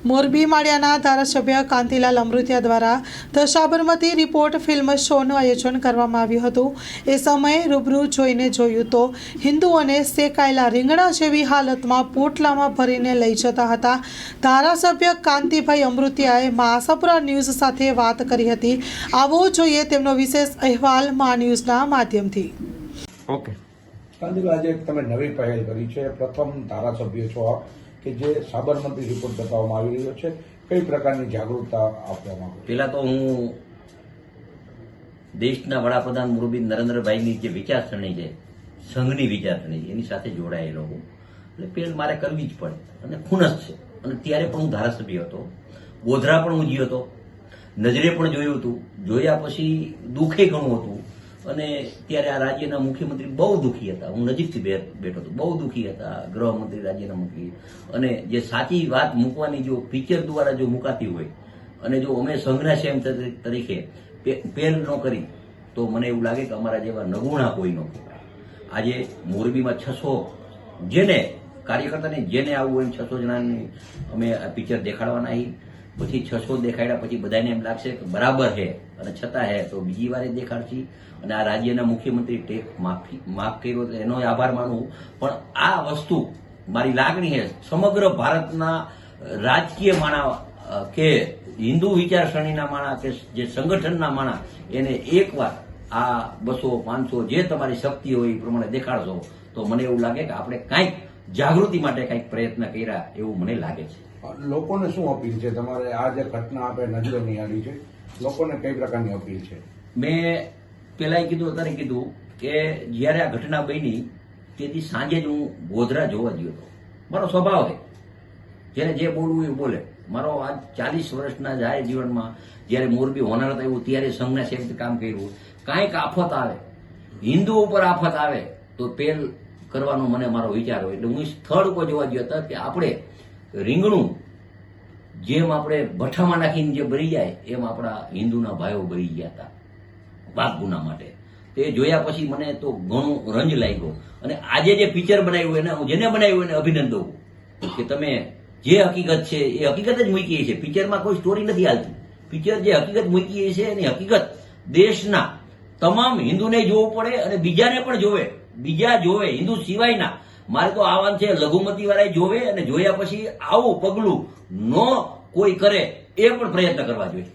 મોરબી માળિયાના ધારાસભ્ય કાંતિલાલ અમૃતિયા દ્વારા the Sabarmati report film શોનું આયોજન કરવામાં આવ્યું હતું। એ સમયે રૂબરૂ જોઈને જોયું તો હિન્દુઓને શેકાયેલા રીંગણા જેવી હાલતમાં પોટલામાં ભરીને લઈ જતા હતા। ધારાસભ્ય કાંતિભાઈ અમૃતિયાએ મા આશાપુરા ન્યૂઝ સાથે વાત કરી હતી। આવો જોઈએ તેમનો વિશેષ અહેવાલ મા ન્યૂઝના માધ્યમથી। ઓકે કાંતિભાઈ, આજે તમે નવી પહેલ કરી છે, પ્રથમ ધારાસભ્ય છો આપ કે જે સાબરમતી રિપોર્ટ બતાવવામાં આવી રહ્યો છે, કઈ પ્રકારની જાગૃતતા આપવા માંગો? પહેલા તો હું દેશના વડાપ્રધાન મુરબી નરેન્દ્રભાઈની જે વિચારસરણી છે, સંઘની વિચારસરણી છે, એની સાથે જોડાયેલો હું, એટલે પહેલ મારે કરવી જ પડે અને ખુનસ છે। અને ત્યારે પણ હું ધારાસભ્ય હતો, ગોધરા પણ હું ગયો હતો, નજરે પણ જોયું હતું, જોયા પછી દુઃખે ઘણું હતું। અને ત્યારે આ રાજ્યના મુખ્યમંત્રી બહુ દુઃખી હતા, હું નજીકથી બેઠો હતો, બહુ દુઃખી હતા ગૃહમંત્રી, રાજ્યના મંત્રી। અને જે સાચી વાત મૂકવાની જો પિક્ચર દ્વારા જો મુકાતી હોય અને જો અમે સંઘના સેમ તરીકે પહેલ ન કરી તો મને એવું લાગે કે અમારા જેવા નગુણા કોઈ ન કહેવાય। આજે મોરબીમાં 600 જેને કાર્યકર્તાને જેને આવવું હોય 600 જણાની અમે આ પિક્ચર દેખાડવાના। પછી 600 દેખાડ્યા પછી બધાને એમ લાગશે કે બરાબર છે અને છતાં હે તો બીજી વાર દેખાડશી। અને આ રાજ્યના મુખ્યમંત્રી માફ કર્યો એનો આભાર માનું, પણ આ વસ્તુ મારી લાગણી છે સમગ્ર ભારતના રાજકીય માણા કે હિન્દુ વિચારસરણીના માણા કે જે સંગઠનના માણા એને એકવાર આ 200 500 જે તમારી શક્તિ હોય એ પ્રમાણે દેખાડશો તો મને એવું લાગે કે આપણે કાંઈક જાગૃતિ માટે કાંઈક પ્રયત્ન કર્યા એવું મને લાગે છે। લોકોને શું અપીલ છે તમારે? આ જે ઘટના આપણે નજરે નિહાળી છે, લોકોને કઈ પ્રકારની અપીલ છે? મેં પેલા કીધું, અત્યારે કીધું કે જ્યારે આ ઘટના બની તેથી સાંજે જ હું ગોધરા જોવા ગયો હતો। મારો સ્વભાવ છે જેને જે બોલવું એ બોલે। મારો આજ 40 વર્ષના જાહેર જીવનમાં જ્યારે મોરબી હોનારત આવ્યું ત્યારે સંઘના સેવકથી કામ કર્યું। કાંઈક આફત આવે, હિન્દુ ઉપર આફત આવે તો પહેલ કરવાનો મને મારો વિચાર હોય, એટલે હું સ્થળ ઉપર જોવા ગયો હતો કે આપણે રીંગણું જેમ આપણે ભઠ્ઠામાં નાખીને જે બળી જાય એમ આપણા હિન્દુના ભાઈઓ બળી ગયા હતા પાપ ગુના માટે। તે જોયા પછી મને તો ઘણો રંજ લાગ્યો। અને આજે જે પિક્ચર બનાવ્યું એને હું જેને બનાવ્યું એને અભિનંદન દઉં કે તમે જે હકીકત છે એ હકીકત જ મૂકી છે। પિક્ચરમાં કોઈ સ્ટોરી નથી હાલતી, પિક્ચર જે હકીકત મૂકી છે એની હકીકત દેશના તમામ હિન્દુને જોવું પડે અને બીજાને પણ જોવે, બીજા જોવે હિન્દુ સિવાયના। મારે તો આવવાનું છે લઘુમતી વાળા જોવે અને જોયા પછી આવું પગલું ન કોઈ કરે એ પણ પ્રયત્ન કરવા જોઈએ।